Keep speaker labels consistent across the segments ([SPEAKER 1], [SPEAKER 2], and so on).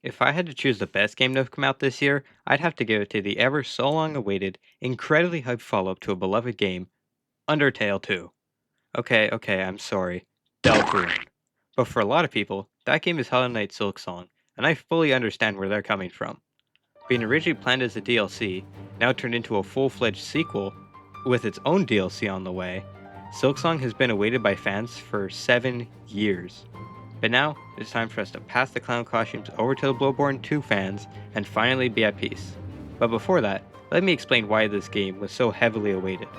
[SPEAKER 1] If I had to choose the best game to have come out this year, I'd have to give it to the ever so long awaited, incredibly hyped follow up to a beloved game, Undertale 2. Okay, I'm sorry. Deltarune. But for a lot of people, that game is Hollow Knight Silksong, and I fully understand where they're coming from. Being originally planned as a DLC, now turned into a full fledged sequel, with its own DLC on the way, Silksong has been awaited by fans for 7 years. But now, it's time for us to pass the clown costumes over to the Bloodborne 2 fans and finally be at peace. But before that, let me explain why this game was so heavily awaited.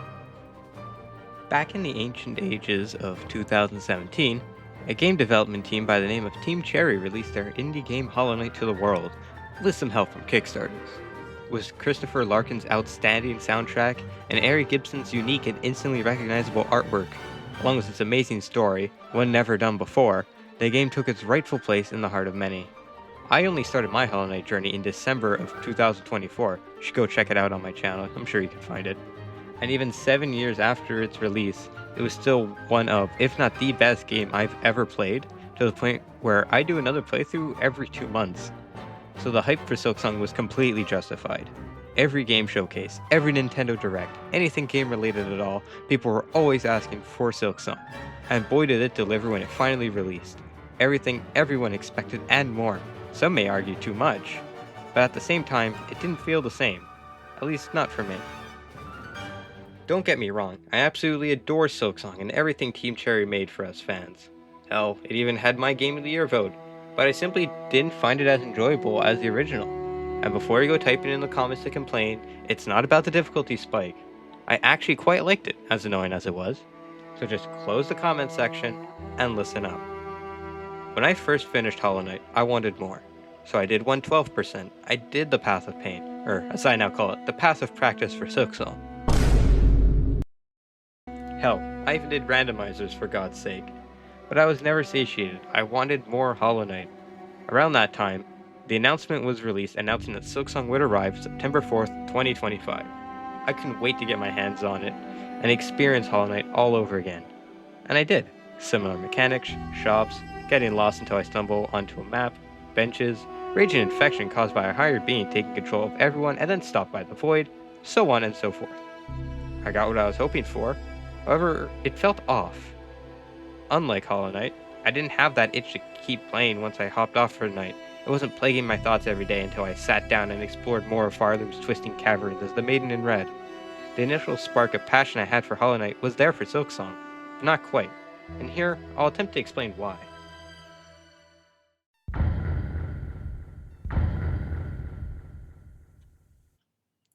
[SPEAKER 1] Back in the ancient ages of 2017, a game development team by the name of Team Cherry released their indie game Hollow Knight to the world, with some help from Kickstarters. With Christopher Larkin's outstanding soundtrack and Ari Gibson's unique and instantly recognizable artwork, along with its amazing story, one never done before, the game took its rightful place in the heart of many. I only started my Hollow Knight journey in December of 2024. You should go check it out on my channel, I'm sure you can find it. And even 7 years after its release, it was still one of, if not the best game I've ever played, to the point where I do another playthrough every 2 months. So the hype for Silksong was completely justified. Every game showcase, every Nintendo Direct, anything game related at all, people were always asking for Silksong. And boy did it deliver when it finally released. Everything everyone expected and more. Some may argue too much, but at the same time, it didn't feel the same. At least not for me. Don't get me wrong, I absolutely adore Silksong and everything Team Cherry made for us fans. Hell, it even had my Game of the Year vote, but I simply didn't find it as enjoyable as the original. And before you go typing in the comments to complain, it's not about the difficulty spike. I actually quite liked it, as annoying as it was. So just close the comment section and listen up. When I first finished Hollow Knight, I wanted more. So I did 112%. I did the Path of Pain, or as I now call it, the Path of Practice for Silksong. Hell, I even did randomizers for God's sake. But I was never satiated. I wanted more Hollow Knight. Around that time, the announcement was released announcing that Silksong would arrive September 4th, 2025. I couldn't wait to get my hands on it and experience Hollow Knight all over again. And I did. Similar mechanics, shops, getting lost until I stumble onto a map, benches, raging infection caused by a higher being taking control of everyone and then stopped by the void, so on and so forth. I got what I was hoping for, however, it felt off. Unlike Hollow Knight, I didn't have that itch to keep playing once I hopped off for the night. It wasn't plaguing my thoughts every day until I sat down and explored more of Farther's twisting caverns as the Maiden in Red. The initial spark of passion I had for Hollow Knight was there for Silksong, but not quite, and here I'll attempt to explain why.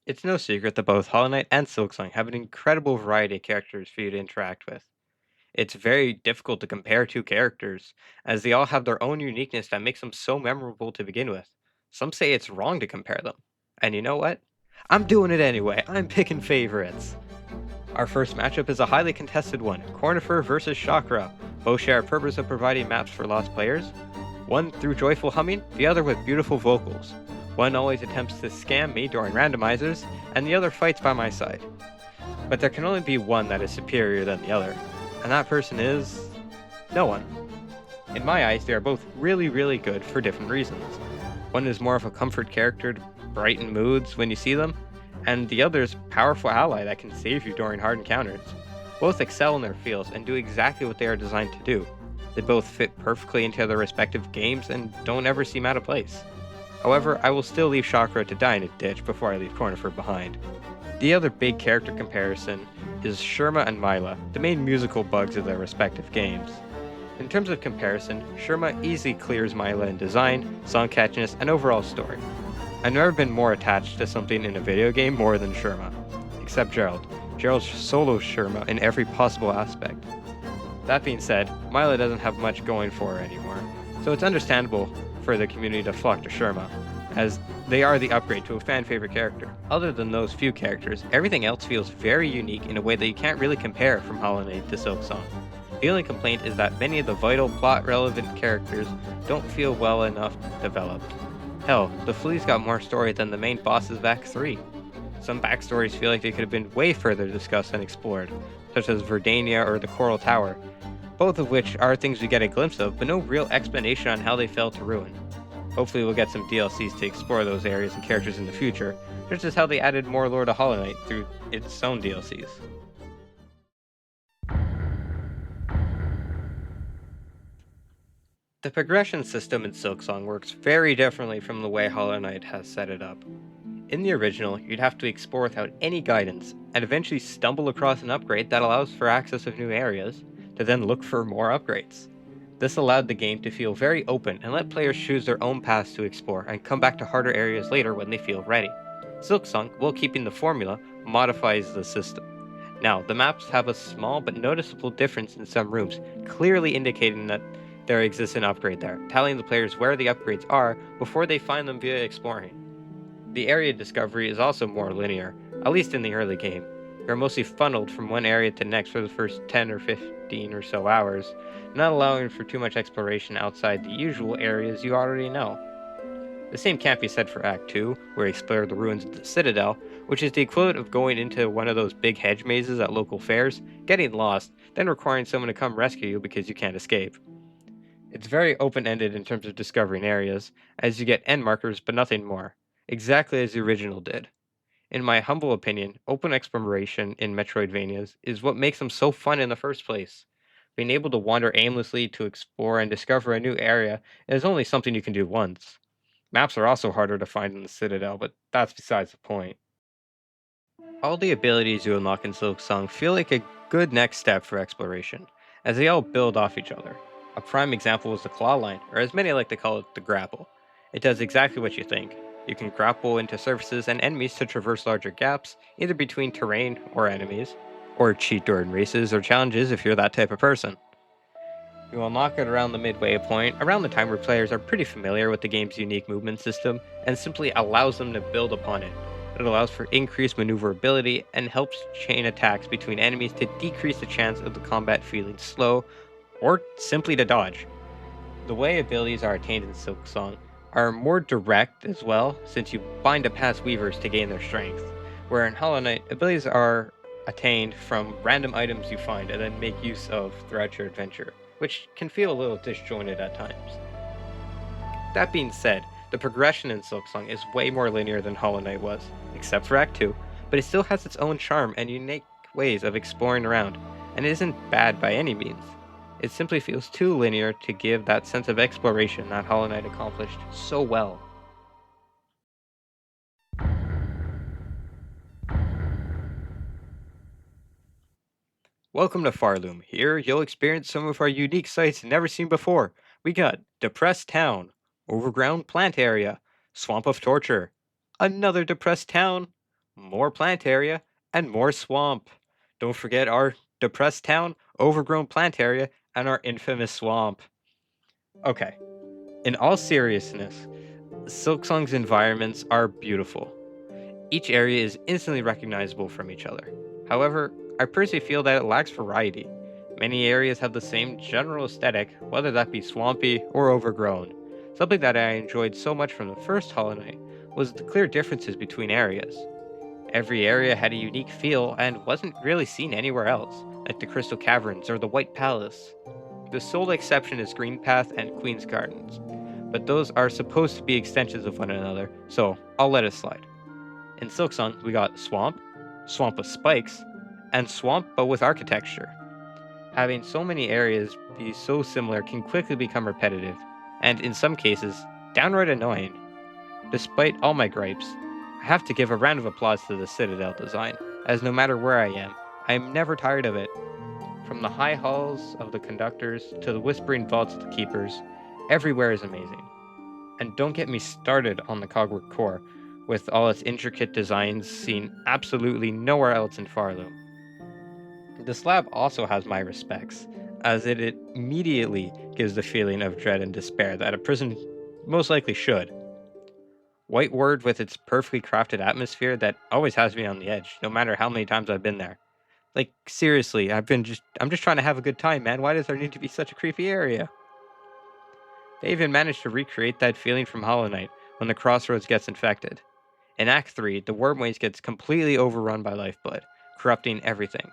[SPEAKER 1] It's no secret that both Hollow Knight and Silksong have an incredible variety of characters for you to interact with. It's very difficult to compare two characters, as they all have their own uniqueness that makes them so memorable to begin with. Some say it's wrong to compare them. And you know what? I'm doing it anyway. I'm picking favorites. Our first matchup is a highly contested one, Cornifer versus Chakra. Both share a purpose of providing maps for lost players. One through joyful humming, the other with beautiful vocals. One always attempts to scam me during randomizers, and the other fights by my side. But there can only be one that is superior than the other, and that person is no one. In my eyes, they are both really good for different reasons. One is more of a comfort character to brighten moods when you see them, and the other is a powerful ally that can save you during hard encounters. Both excel in their fields and do exactly what they are designed to do. They both fit perfectly into their respective games and don't ever seem out of place. However, I will still leave Chakra to die in a ditch before I leave Cornifer behind. The other big character comparison is Sherma and Mila, the main musical bugs of their respective games. In terms of comparison, Sherma easily clears Mila in design, song catchiness, and overall story. I've never been more attached to something in a video game more than Sherma, except Gerald. Gerald solo Sherma in every possible aspect. That being said, Mila doesn't have much going for her anymore, so it's understandable for the community to flock to Sherma, as they are the upgrade to a fan-favorite character. Other than those few characters, everything else feels very unique in a way that you can't really compare from Hollow Knight to Silksong. The only complaint is that many of the vital plot-relevant characters don't feel well enough developed. Hell, the Flea's got more story than the main bosses of Act 3. Some backstories feel like they could have been way further discussed and explored, such as Verdania or the Coral Tower, both of which are things we get a glimpse of, but no real explanation on how they fell to ruin. Hopefully, we'll get some DLCs to explore those areas and characters in the future, just as how they added more lore to Hollow Knight through its own DLCs. The progression system in Silksong works very differently from the way Hollow Knight has set it up. In the original, you'd have to explore without any guidance, and eventually stumble across an upgrade that allows for access of new areas, to then look for more upgrades. This allowed the game to feel very open and let players choose their own paths to explore and come back to harder areas later when they feel ready. Silksong, while keeping the formula, modifies the system. Now, the maps have a small but noticeable difference in some rooms, clearly indicating that there exists an upgrade there, telling the players where the upgrades are before they find them via exploring. The area discovery is also more linear, at least in the early game. You're mostly funneled from one area to next for the first 10 or 15 or so hours, not allowing for too much exploration outside the usual areas you already know. The same can't be said for Act 2, where you explore the ruins of the Citadel, which is the equivalent of going into one of those big hedge mazes at local fairs, getting lost, then requiring someone to come rescue you because you can't escape. It's very open ended in terms of discovering areas, as you get end markers but nothing more, exactly as the original did. In my humble opinion, open exploration in Metroidvanias is what makes them so fun in the first place. Being able to wander aimlessly to explore and discover a new area is only something you can do once. Maps are also harder to find in the Citadel, but that's besides the point. All the abilities you unlock in Silksong feel like a good next step for exploration, as they all build off each other. A prime example is the claw line, or as many like to call it, the grapple. It does exactly what you think. You can grapple into surfaces and enemies to traverse larger gaps, either between terrain or enemies, or cheat during races or challenges if you're that type of person. You unlock it around the midway point, around the time where players are pretty familiar with the game's unique movement system, and simply allows them to build upon it. It allows for increased maneuverability and helps chain attacks between enemies to decrease the chance of the combat feeling slow, or simply to dodge. The way abilities are attained in Silksong are more direct as well, since you bind to past weavers to gain their strength, where in Hollow Knight, abilities are attained from random items you find and then make use of throughout your adventure, which can feel a little disjointed at times. That being said, the progression in Silksong is way more linear than Hollow Knight was, except for Act 2, but it still has its own charm and unique ways of exploring around, and it isn't bad by any means. It simply feels too linear to give that sense of exploration that Hollow Knight accomplished so well. Welcome to Farloom. Here, you'll experience some of our unique sights never seen before. We got Depressed Town, Overground Plant Area, Swamp of Torture, another Depressed Town, more plant area, and more swamp. Don't forget our Depressed Town, Overgrown Plant Area, and our infamous swamp. Okay, in all seriousness, Silksong's environments are beautiful. Each area is instantly recognizable from each other. However, I personally feel that it lacks variety. Many areas have the same general aesthetic, whether that be swampy or overgrown. Something that I enjoyed so much from the first Hollow Knight was the clear differences between areas. Every area had a unique feel and wasn't really seen anywhere else, like the Crystal Caverns or the White Palace. The sole exception is Green Path and Queen's Gardens, but those are supposed to be extensions of one another, so I'll let it slide. In Silksong, we got Swamp, Swamp with Spikes, and Swamp but with architecture. Having so many areas be so similar can quickly become repetitive, and in some cases, downright annoying. Despite all my gripes, I have to give a round of applause to the Citadel design, as no matter where I am never tired of it. From the high halls of the conductors to the whispering vaults of the keepers, everywhere is amazing. And don't get me started on the Cogwork core, with all its intricate designs seen absolutely nowhere else in Farloom. The slab also has my respects, as it immediately gives the feeling of dread and despair that a prison most likely should. White Word with its perfectly crafted atmosphere that always has me on the edge, no matter how many times I've been there. Like seriously, I'm just trying to have a good time, man. Why does there need to be such a creepy area? They even managed to recreate that feeling from Hollow Knight when the crossroads gets infected. In Act 3, the wormways gets completely overrun by Lifeblood, corrupting everything.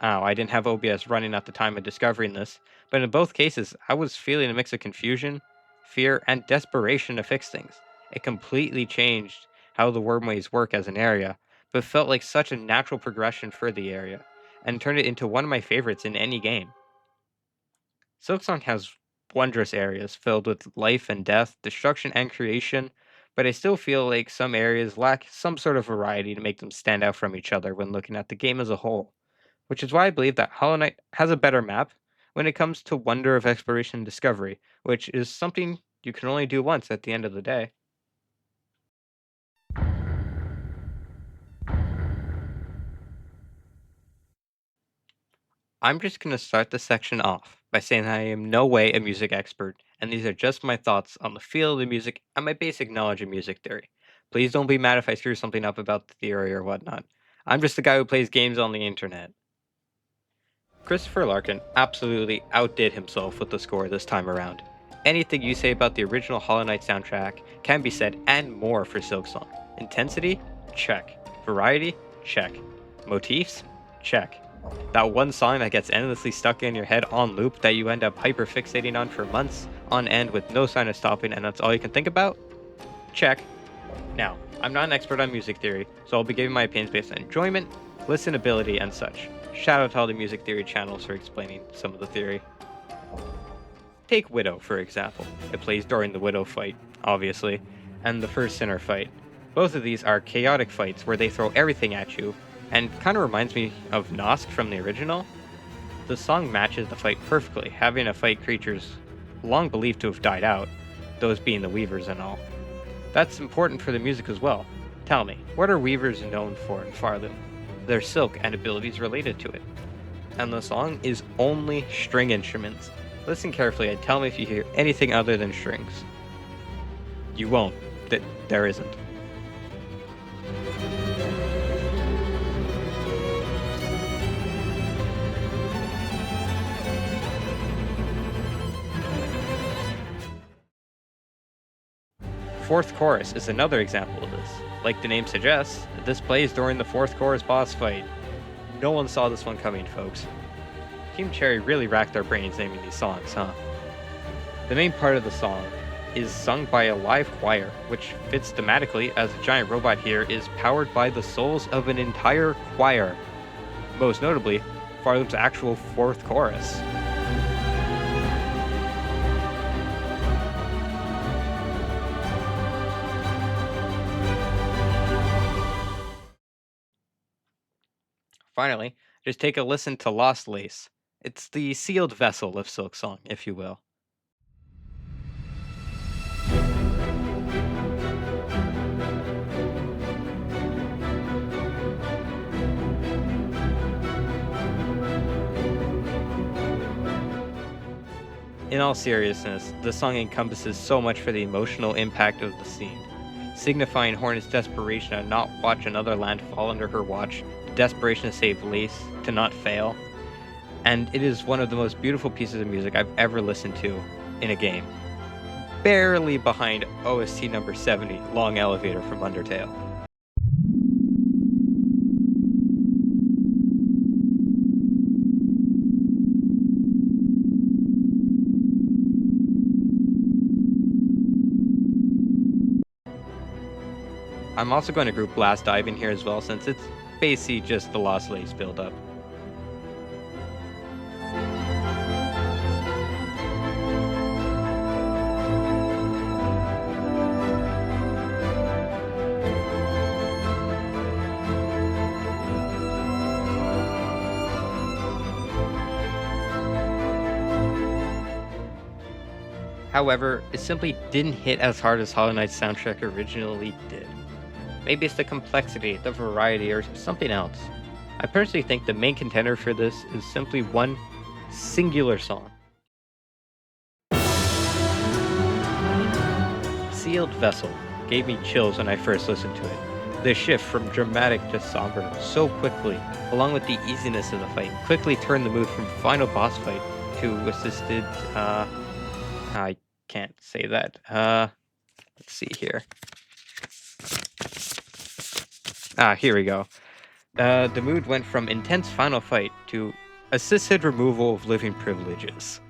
[SPEAKER 1] Oh, I didn't have OBS running at the time of discovering this, but in both cases, I was feeling a mix of confusion, fear, and desperation to fix things. It completely changed how the wormways work as an area, but felt like such a natural progression for the area, and turned it into one of my favorites in any game. Silksong has wondrous areas filled with life and death, destruction and creation, but I still feel like some areas lack some sort of variety to make them stand out from each other when looking at the game as a whole, which is why I believe that Hollow Knight has a better map when it comes to wonder of exploration and discovery, which is something you can only do once at the end of the day. I'm just going to start the section off by saying that I am no way a music expert, and these are just my thoughts on the feel of the music and my basic knowledge of music theory. Please don't be mad if I screw something up about the theory or whatnot. I'm just a guy who plays games on the internet. Christopher Larkin absolutely outdid himself with the score this time around. Anything you say about the original Hollow Knight soundtrack can be said and more for Silksong. Intensity? Check. Variety? Check. Motifs? Check. That one song that gets endlessly stuck in your head on loop that you end up hyperfixating on for months on end with no sign of stopping and that's all you can think about? Check. Now, I'm not an expert on music theory, so I'll be giving my opinions based on enjoyment, listenability, and such. Shout out to all the music theory channels for explaining some of the theory. Take Widow, for example. It plays during the Widow fight, obviously, and the first Sinner fight. Both of these are chaotic fights where they throw everything at you, and kind of reminds me of Nosk from the original. The song matches the fight perfectly, having to fight creatures long believed to have died out, those being the Weavers and all. That's important for the music as well. Tell me, what are Weavers known for in Farthing? Their silk and abilities related to it. And the song is only string instruments. Listen carefully and tell me if you hear anything other than strings. You won't. There isn't. Fourth chorus is another example of this. Like the name suggests, this plays during the fourth chorus boss fight. No one saw this one coming, folks. Team Cherry really racked their brains naming these songs, huh? The main part of the song is sung by a live choir, which fits thematically as the giant robot here is powered by the souls of an entire choir. Most notably, Farlem's actual fourth chorus. Finally, just take a listen to Lost Lace. It's the sealed vessel of Silksong, if you will. In all seriousness, the song encompasses so much for the emotional impact of the scene, signifying Hornet's desperation to not watch another land fall under her watch, the desperation to save Lace, to not fail, and it is one of the most beautiful pieces of music I've ever listened to in a game. Barely behind OST number 70, Long Elevator from Undertale. I'm also going to group Blast Dive in here as well, since it's basically just the Lost Lace build-up. However, it simply didn't hit as hard as Hollow Knight's soundtrack originally did. Maybe it's the complexity, the variety, or something else. I personally think the main contender for this is simply one singular song. Sealed Vessel gave me chills when I first listened to it. The shift from dramatic to somber so quickly, along with the easiness of the fight, quickly turned the mood from final boss fight to assisted, I can't say that. Let's see here. Here we go. The mood went from intense final fight to assisted removal of living privileges.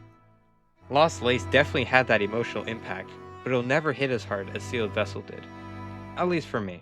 [SPEAKER 1] Lost Lace definitely had that emotional impact, but it'll never hit as hard as Sealed Vessel did. At least for me.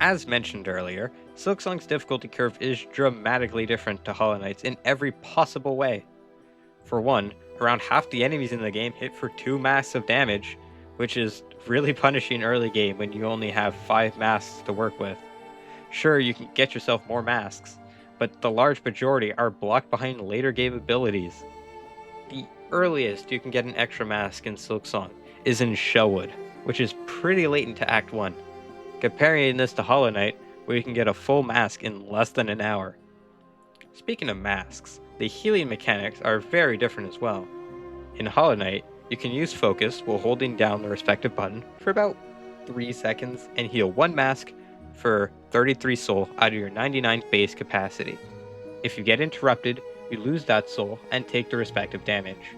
[SPEAKER 1] As mentioned earlier, Silksong's difficulty curve is dramatically different to Hollow Knight's in every possible way. For one, around half the enemies in the game hit for 2 masks of damage, which is really punishing early game when you only have 5 masks to work with. Sure, you can get yourself more masks, but the large majority are blocked behind later game abilities. The earliest you can get an extra mask in Silksong is in Shellwood, which is pretty late into Act 1. Comparing this to Hollow Knight, where you can get a full mask in less than an hour. Speaking of masks, the healing mechanics are very different as well. In Hollow Knight, you can use focus while holding down the respective button for about 3 seconds and heal 1 mask for 33 soul out of your 99 base capacity. If you get interrupted, you lose that soul and take the respective damage.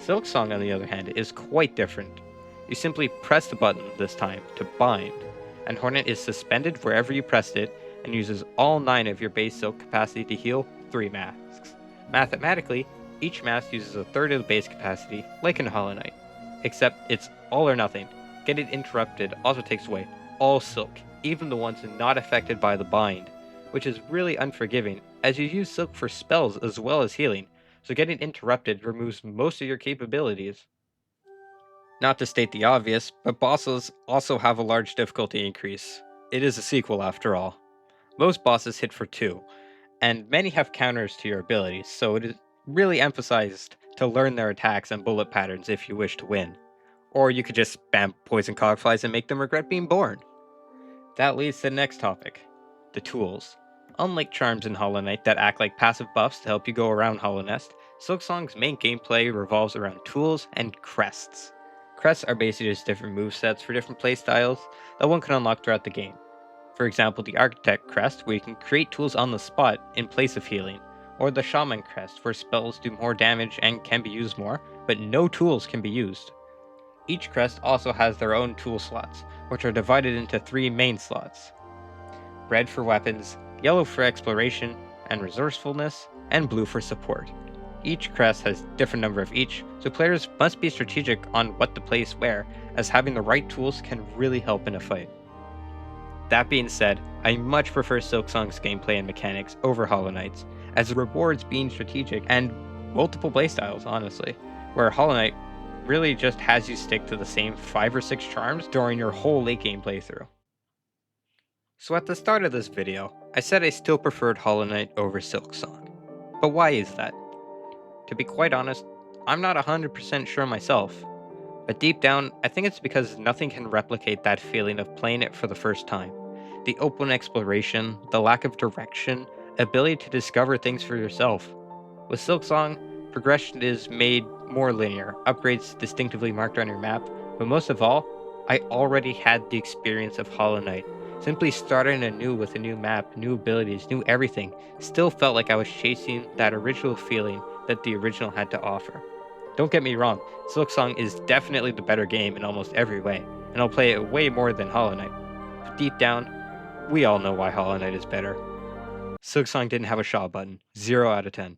[SPEAKER 1] Silksong, on the other hand, is quite different. You simply press the button this time to bind, and Hornet is suspended wherever you pressed it and uses all 9 of your base silk capacity to heal 3 masks. Mathematically, each mask uses a third of the base capacity, like in Hollow Knight, except it's all or nothing. Getting interrupted also takes away all silk, even the ones not affected by the bind, which is really unforgiving, as you use silk for spells as well as healing, so getting interrupted removes most of your capabilities. Not to state the obvious, but bosses also have a large difficulty increase. It is a sequel after all. Most bosses hit for 2, and many have counters to your abilities, so it is really emphasized to learn their attacks and bullet patterns if you wish to win. Or you could just spam poison cogflies and make them regret being born. That leads to the next topic, the tools. Unlike charms in Hollow Knight that act like passive buffs to help you go around Hollow Nest, Silksong's main gameplay revolves around tools and crests. Crests are basically just different movesets for different playstyles that one can unlock throughout the game. For example, the Architect crest, where you can create tools on the spot in place of healing, or the Shaman crest, where spells do more damage and can be used more, but no tools can be used. Each crest also has their own tool slots, which are divided into 3 main slots: red for weapons, yellow for exploration and resourcefulness, and blue for support. Each crest has a different number of each, so players must be strategic on what to place where, as having the right tools can really help in a fight. That being said, I much prefer Silksong's gameplay and mechanics over Hollow Knight's, as it rewards being strategic and multiple playstyles, honestly, where Hollow Knight really just has you stick to the same 5 or 6 charms during your whole late game playthrough. So at the start of this video, I said I still preferred Hollow Knight over Silksong. But why is that? To be quite honest, I'm not 100% sure myself. But deep down, I think it's because nothing can replicate that feeling of playing it for the first time. The open exploration, the lack of direction, ability to discover things for yourself. With Silksong, progression is made more linear, upgrades distinctively marked on your map, but most of all, I already had the experience of Hollow Knight. Simply starting anew with a new map, new abilities, new everything, still felt like I was chasing that original feeling that the original had to offer. Don't get me wrong, Silksong is definitely the better game in almost every way, and I'll play it way more than Hollow Knight. But deep down, we all know why Hollow Knight is better. Silksong didn't have a Shaw button. 0 out of 10.